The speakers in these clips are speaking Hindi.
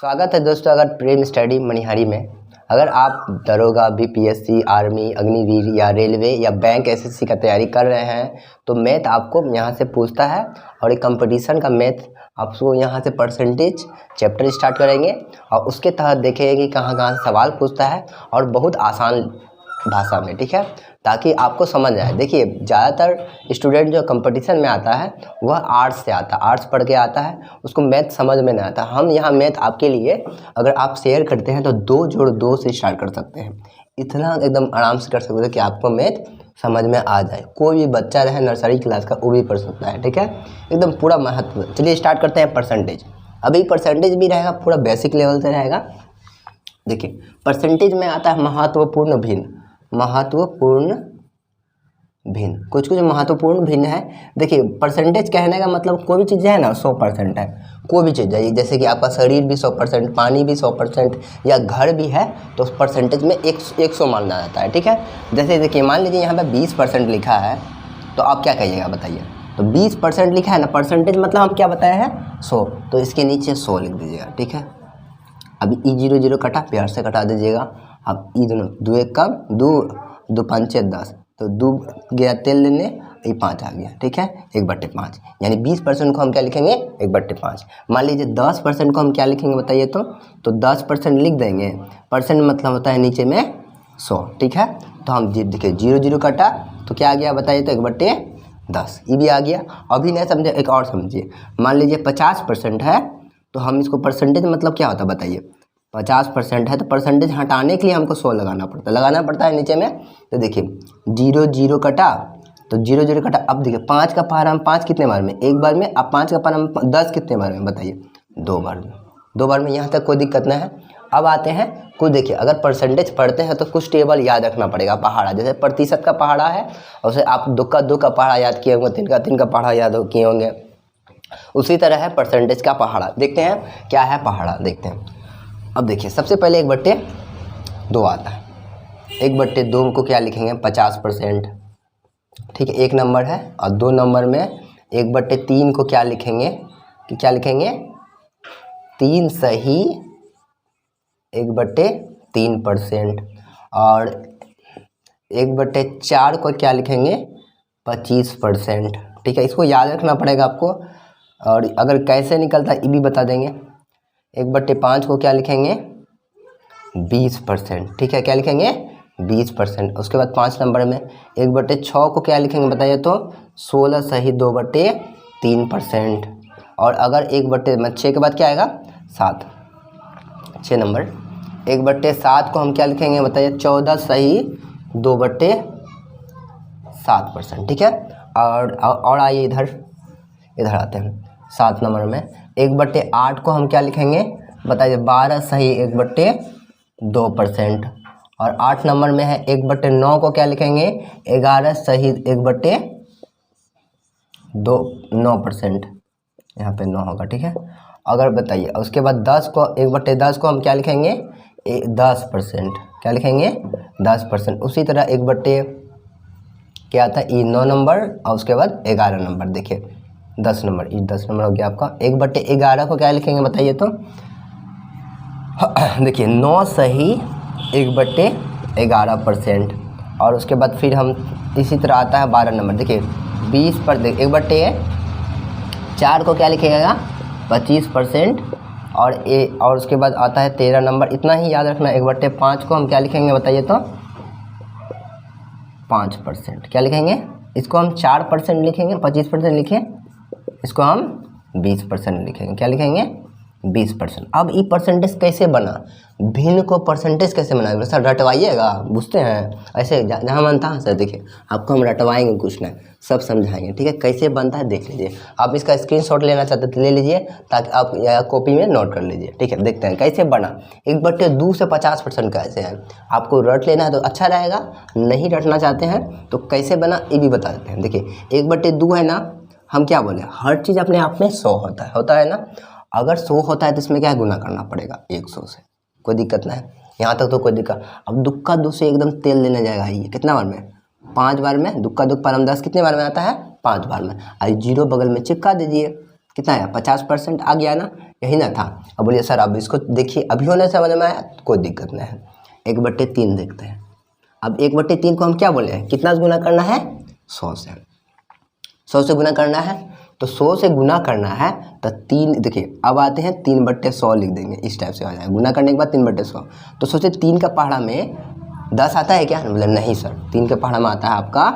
स्वागत है दोस्तों। अगर प्रेम स्टडी मनिहारी में अगर आप दरोगा, बीपीएससी, आर्मी, अग्निवीर या रेलवे या बैंक एसएससी का तैयारी कर रहे हैं तो मैथ आपको यहाँ से पूछता है। और एक कंपटीशन का मैथ आपको यहाँ से परसेंटेज चैप्टर स्टार्ट करेंगे और उसके तहत देखेंगे कि कहाँ कहाँ से सवाल पूछता है और बहुत आसान भाषा में, ठीक है, ताकि आपको समझ आए। देखिए, ज़्यादातर स्टूडेंट जो कंपटीशन में आता है वह आर्ट्स से आता है, आर्ट्स पढ़ के आता है, उसको मैथ समझ में नहीं आता। हम यहाँ मैथ आपके लिए अगर आप शेयर करते हैं तो 2 जोड़ 2 से स्टार्ट कर सकते हैं। इतना एकदम आराम से कर सकते हैं कि आपको मैथ समझ में आ जाए। कोई भी बच्चा रहे नर्सरी क्लास का वो भी पढ़ सकता है, ठीक है, एकदम पूरा महत्व। चलिए स्टार्ट करते हैं परसेंटेज। अभी परसेंटेज भी रहेगा, पूरा बेसिक लेवल से रहेगा। देखिए, परसेंटेज में आता है महत्वपूर्ण भिन्न, महत्वपूर्ण भिन्न, कुछ महत्वपूर्ण भिन्न है। देखिए, परसेंटेज कहने का मतलब कोई भी चीज़ है ना 100% है, कोई भी चीज़ है, जैसे कि आपका शरीर भी 100%, पानी भी 100% या घर भी है तो उस परसेंटेज में 100 माना जाता है, ठीक है। जैसे देखिए, मान लीजिए यहाँ पे 20% लिखा है तो आप क्या कहिएगा बताइए। तो 20% लिखा है ना, परसेंटेज मतलब हम क्या बताए हैं 100, तो इसके नीचे 100 लिख दीजिएगा, ठीक है। अभी ई 0 0 कटा, प्यार से कटा दीजिएगा। अब ई दोनों 2 1 कम, 2 2 5 10, तो 2 गया तेल लेने, ये 5 आ गया, ठीक है, 1/5। यानी 20% को हम क्या लिखेंगे 1/5। मान लीजिए 10% को हम क्या लिखेंगे बताइए। तो 10% लिख देंगे, परसेंट मतलब होता है नीचे में 100, ठीक है। तो हम देखिए 0 0 कटा तो क्या आ गया बताइए, तो 1/10, ये भी आ गया। अभी नहीं समझे, एक और समझिए। मान लीजिए 50% है तो हम इसको परसेंटेज मतलब क्या होता है बताइए। 50% है तो परसेंटेज हटाने के लिए हमको 100 लगाना पड़ता है नीचे में। तो देखिए 0 0 कटा तो 0 0 कटा। अब देखिए 5 का पहाड़ा हम 5 कितने बार में, एक बार में। अब 5 का पहाड़ा हम 10 कितने बार में बताइए, 2 बार में। 2 बार में, यहाँ तक कोई दिक्कत नहीं है। अब आते हैं कुछ, देखिए अगर परसेंटेज पढ़ते हैं तो कुछ टेबल याद रखना पड़ेगा। पहाड़ा जैसे प्रतिशत का पहाड़ा है, और उसे आप 2 का पहाड़ा याद किए होंगे, 3 का पहाड़ा याद किए होंगे। उसी तरह है परसेंटेज का पहाड़ा। देखते हैं क्या है पहाड़ा, देखते हैं। अब देखिए सबसे पहले 1/2 आता है। 1/2 को क्या लिखेंगे 50%, ठीक है, 1 नंबर है। और 2 नंबर में 1/3 को क्या लिखेंगे कि क्या लिखेंगे 3 सही 1/3%। और 1/4 को क्या लिखेंगे 25%, ठीक है। इसको याद रखना पड़ेगा आपको, और अगर कैसे निकलता है ये भी बता देंगे। 1/5 को क्या लिखेंगे 20%, ठीक है, क्या लिखेंगे 20%। उसके बाद 5 नंबर में 1/6 को क्या लिखेंगे बताइए, तो 16 सही 2/3%। और अगर 1/6 के बाद क्या आएगा 7, 6 नंबर। 1/7 को हम क्या लिखेंगे बताइए, 14 सही 2/7%, ठीक है। और आइए इधर आते हैं 7 नंबर में। 1/8 को हम क्या लिखेंगे बताइए, 12 सही 1/2%। और 8 नंबर में है 1/9 को क्या लिखेंगे 11 सही 1/9%, यहाँ पे 9 होगा, ठीक है। अगर बताइए उसके बाद 10 को 1/10 को हम क्या लिखेंगे 10%, क्या लिखेंगे 10%। उसी तरह 1/, क्या आता है ये 9 नंबर, और उसके बाद 11 नंबर। देखिए 10 नंबर, ये 10 नंबर हो गया आपका। 1/11 को क्या लिखेंगे बताइए, तो देखिए 9 सही 1/11%। और उसके बाद फिर हम इसी तरह आता है 12 नंबर। देखिए 20 पर 1/4 को क्या लिखेगा 25%। और उसके बाद आता है 13 नंबर। इतना ही याद रखना। 1/5 को हम क्या लिखेंगे बताइए, तो 5%, क्या लिखेंगे, इसको हम 4% लिखेंगे, 25% लिखें, इसको हम 20% लिखेंगे, क्या लिखेंगे 20%। अब ये परसेंटेज कैसे बना, भिन्न को परसेंटेज कैसे बनाएंगे सर, रटवाइएगा, बुझते हैं ऐसे जहाँ बनता है सर। देखिए आपको हम रटवाएंगे, कुछ नहीं, सब समझाएंगे, ठीक है। कैसे बनता है देख लीजिए। आप इसका स्क्रीनशॉट लेना चाहते तो ले लीजिए, ताकि आप या कॉपी में नोट कर लीजिए, ठीक है। देखते हैं कैसे बना। 1/2 से 50% कैसे है, आपको रट लेना है तो अच्छा रहेगा, नहीं रटना चाहते हैं तो कैसे बना ये भी बता देते हैं। देखिए 1/2 है ना, हम क्या बोले, हर चीज़ अपने आप में 100 होता है ना। अगर 100 होता है तो इसमें क्या है, गुना करना पड़ेगा 100 से, कोई दिक्कत नहीं है, यहाँ तक तो कोई दिक्कत। अब दुक्का 2 से एकदम तेल लेने जाएगा, ये कितना बार में 5 बार में। दुक्का 2 परम 10 कितने बार में आता है 5 बार में। और 0 बगल में चिपका दीजिए, कितना आया 50% आ गया ना, यही ना था। अब बोलिए सर अब इसको देखिए अभी होने समझ में आया, कोई दिक्कत नहीं है। 1/3 देखते हैं। अब 1/3 को हम क्या बोले हैं, कितना से गुना करना है, 100 से। 100 से गुना करना है, तो 100 से गुना करना है तो 3, देखिए अब आते हैं 3/100 लिख देंगे, इस टाइप से आ जाएगा। गुना करने के बाद 3/100, तो सोचिए 3 का पहाड़ा में 10 आता है क्या, बोले नहीं सर, 3 के पहाड़ा में आता है आपका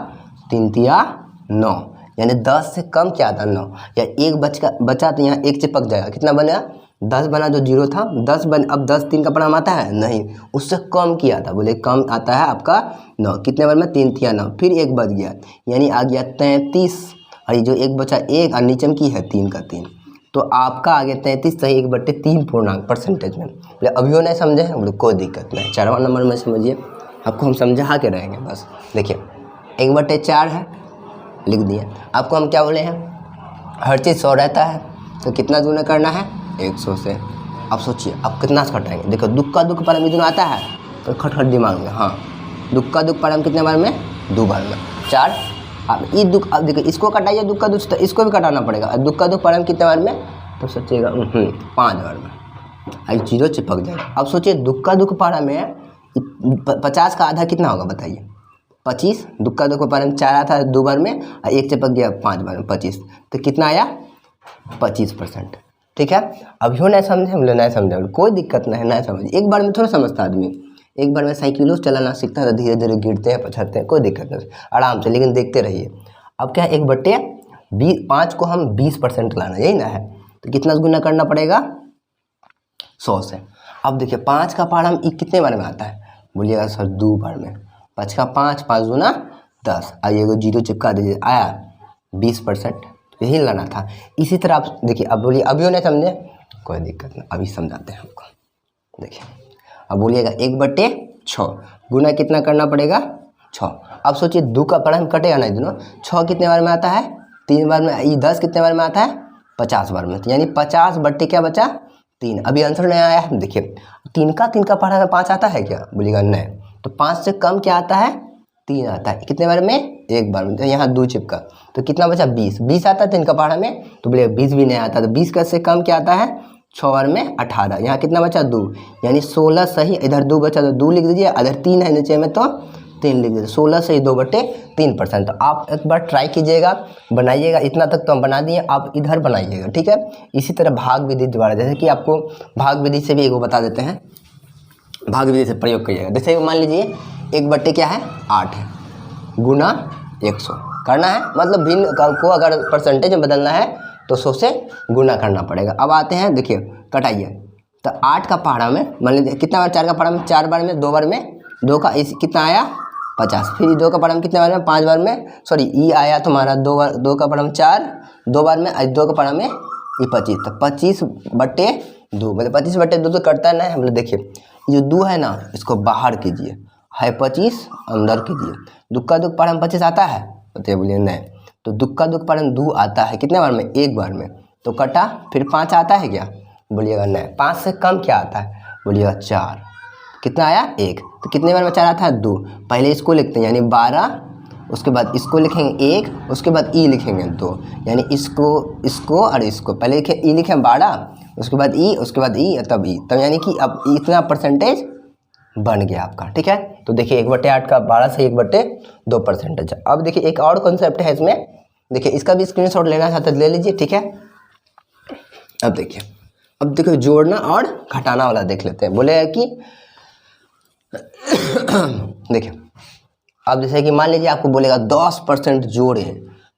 3 तिया 9, यानी 10 से कम क्या आता है 9, या एक बचा तो यहाँ एक चिपक जाएगा, कितना बना 10 बना, जो 0 था 10 बन, अब 10 3 का पहाड़ा में आता है नहीं, उससे कम किया था, बोले कम आता है आपका 9, कितने बार में 3 तिया 9, फिर एक बच गया, यानी आ गया 33, और ये जो एक बचा एक, और नीचे में की है 3 का 3, तो आपका आ गया 33 सही 1/3 पूर्णांक परसेंटेज में। बोले अभी हो नहीं समझे, बोले कोई दिक्कत नहीं, 4वां नंबर में समझिए, आपको हम समझा के रहेंगे बस। देखिए 1/4 है, लिख दिए। आपको हम क्या बोले हैं, हर चीज़ 100 रहता है, तो कितना गुना करना है 100 से। अब सोचिए अब कितना से घटाएंगे, देखो दुख का दुख परम दोनों आता है, तो खटखट दिमाग में, हाँ दुख का दुख परम कितने बार में, 2 बार में, 4। अब ये दुख, अब देखो इसको कटाइए दुख का दुख, तो इसको भी कटाना पड़ेगा, दुख का दुख परम कितने बार में, तो सोचिएगा 5 बार में, अब 0 चिपक जाएगा। अब सोचिए दुख का दुख पारा में 50 का आधा कितना होगा बताइए, 25, दुख का दुख पारा में 4 आता है 2 बार में, और एक चिपक गया 5 बार में 25, तो कितना आया 25%। ठीक है, अभी हो नहीं समझे, हम लोग नहीं समझे, कोई दिक्कत नहीं, नहीं समझे, एक बार में थोड़ा समझता आदमी, एक बार में साइकिलों चलाना सीखता है तो धीरे धीरे गिरते हैं पछड़ते हैं, कोई दिक्कत नहीं, आराम से, लेकिन देखते रहिए। अब क्या है 1/5 को हम 20% लाना, यही ना है, तो कितना गुना करना पड़ेगा 100 से। अब देखिए 5 का पहाड़ा में कितने बार में आता है, बोलिएगा सर 2 बार में, 5 का 5, 5 दूना 10, आइए 0 चिपका दीजिए, आया 20%, यही लाना था। इसी तरह आप देखिए, अब बोलिए अभी नहीं समझे, कोई दिक्कत नहीं, अभी समझाते हैं आपको। देखिए अब बोलिएगा 1/6 गुना कितना करना पड़ेगा 6। अब सोचिए 2 का पहाड़ा में कटेगा नहीं दोनों, 6 कितने बार में आता है 3 बार में, ये 10 कितने बार में आता है 50 बार में, यानी 50 बट्टे क्या बचा 3। अभी आंसर नहीं आया है, देखिए 3 का पहाड़ा में 5 आता है क्या, बोलिएगा नहीं, तो 5 से कम क्या आता है 3 आता है, कितने बार में, एक बार में, तो यहाँ 2 चिपका, तो कितना बचा 20 आता है 3 का पहाड़ा में, तो बोलिए 20 भी नहीं आता, तो 20 का से कम क्या आता है 6 बार में 18, यहाँ कितना बचा 2, यानी 16 सही, इधर 2 बचा तो 2 लिख दीजिए, इधर 3 है नीचे में तो 3 लिख दीजिए, 16 सही 2/3%। तो आप एक बार ट्राई कीजिएगा, बनाइएगा, इतना तक तो हम बना दिए, आप इधर बनाइएगा, ठीक है। इसी तरह भाग विधि द्वारा, जैसे कि आपको भाग विधि से भी एक बता देते हैं, भाग विधि से प्रयोग करिएगा। जैसे मान लीजिए 1/8 क्या है 8 है, गुना 100 करना है, मतलब भिन्न को अगर परसेंटेज में बदलना है तो 100 से गुना करना पड़ेगा। अब आते हैं, देखिए कटाइए, तो 8 का पहाड़ा में मान लीजिए कितना बार, 4 का पहाड़ा में 4 बार में, 2 बार में, 2 का इस कितना आया 50, फिर 2 का पहाड़ा में कितने बार में 5 बार में, सॉरी ई आया तुम्हारा 2 बार, 2 का पहाड़ा में 4, 2 बार में, 2 का पहाड़ा में ये 25, तो 25/2, मतलब 25/2 तो कटता नहीं है। मतलब देखिए ये जो 2 है ना, इसको बाहर कीजिए, है 25 अंदर कीजिए, दुख का दुख पहाड़ा में 25 आता है, बताइए, बोलिए नहीं, तो दुख का दुख पहाड़ा में 2 आता है, कितने बार में, एक बार में, तो कटा, फिर 5 आता है क्या, बोलिएगा नहीं, 5 से कम क्या आता है, बोलिएगा 4, कितना आया 1, तो कितने बार में 4 आता है 2, पहले इसको लिखते हैं यानी 12, उसके बाद इसको लिखेंगे 1, उसके बाद ई लिखेंगे 2, यानी इसको और इसको पहले लिखे ई लिखें 12, उसके बाद ई, उसके बाद ई, तब ई, तब यानी कि अब इतना परसेंटेज बन गया आपका, ठीक है। तो देखिए 1/8 का 12 से 1/2%। अब देखिए एक और कॉन्सेप्ट है इसमें, देखिए इसका भी स्क्रीनशॉट लेना चाहते ले लीजिए, ठीक है। अब देखिए जोड़ना और घटाना वाला देख लेते हैं। बोले कि देखिए अब जैसे कि मान लीजिए आपको बोलेगा 10% जोड़े,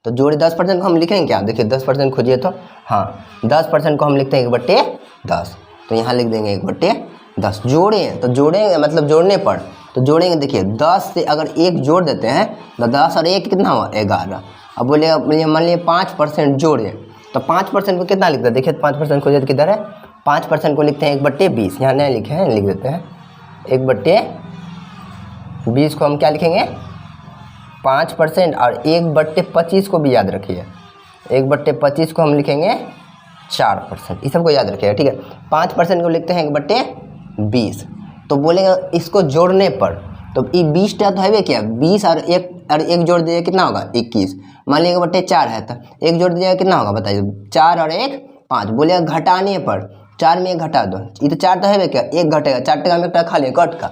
तो जोड़े 10% को हम लिखेंगे क्या, देखिए 10% खोजिए, तो हाँ 10% को हम लिखते हैं 1/10, तो यहाँ लिख देंगे 1/10। जोड़े तो जोड़ेंगे, मतलब जोड़ने पर तो जोड़ेंगे, देखिए 10 से अगर 1 जोड़ देते हैं तो 10 और 1 कितना हुआ 11। अब बोलेगा मान लीजिए 5% जोड़े, तो 5% को कितना लिखते हैं, देखिए 5% खोजिए तो किधर है, 5% को लिखते हैं 1/20, यहाँ नहीं लिखे हैं, लिख देते हैं 1/20 को हम क्या लिखेंगे 5%, और 1/25 को भी याद रखिए, 1/25 को हम लिखेंगे 4%, इस सबको याद रखिएगा, ठीक है। 5% को लिखते हैं 1/20, तो बोलेगा इसको जोड़ने पर, तो ये 20 तो है क्या, 20 और 1 और एक जोड़ दीजिए कितना होगा 21। मान लीजिए बट्टे 4 है तो एक जोड़ दीजिएगा कितना होगा बताइए, 4 और 1 5। बोलिएगा घटाने पर 4 में 1 घटा दो, ये तो 4 तो है क्या, 1 घटेगा, 4 टका में 1 टका खा लिए कट का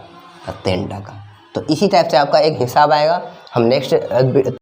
3 टका। तो इसी टाइप से आपका एक हिसाब आएगा। हम नेक्स्ट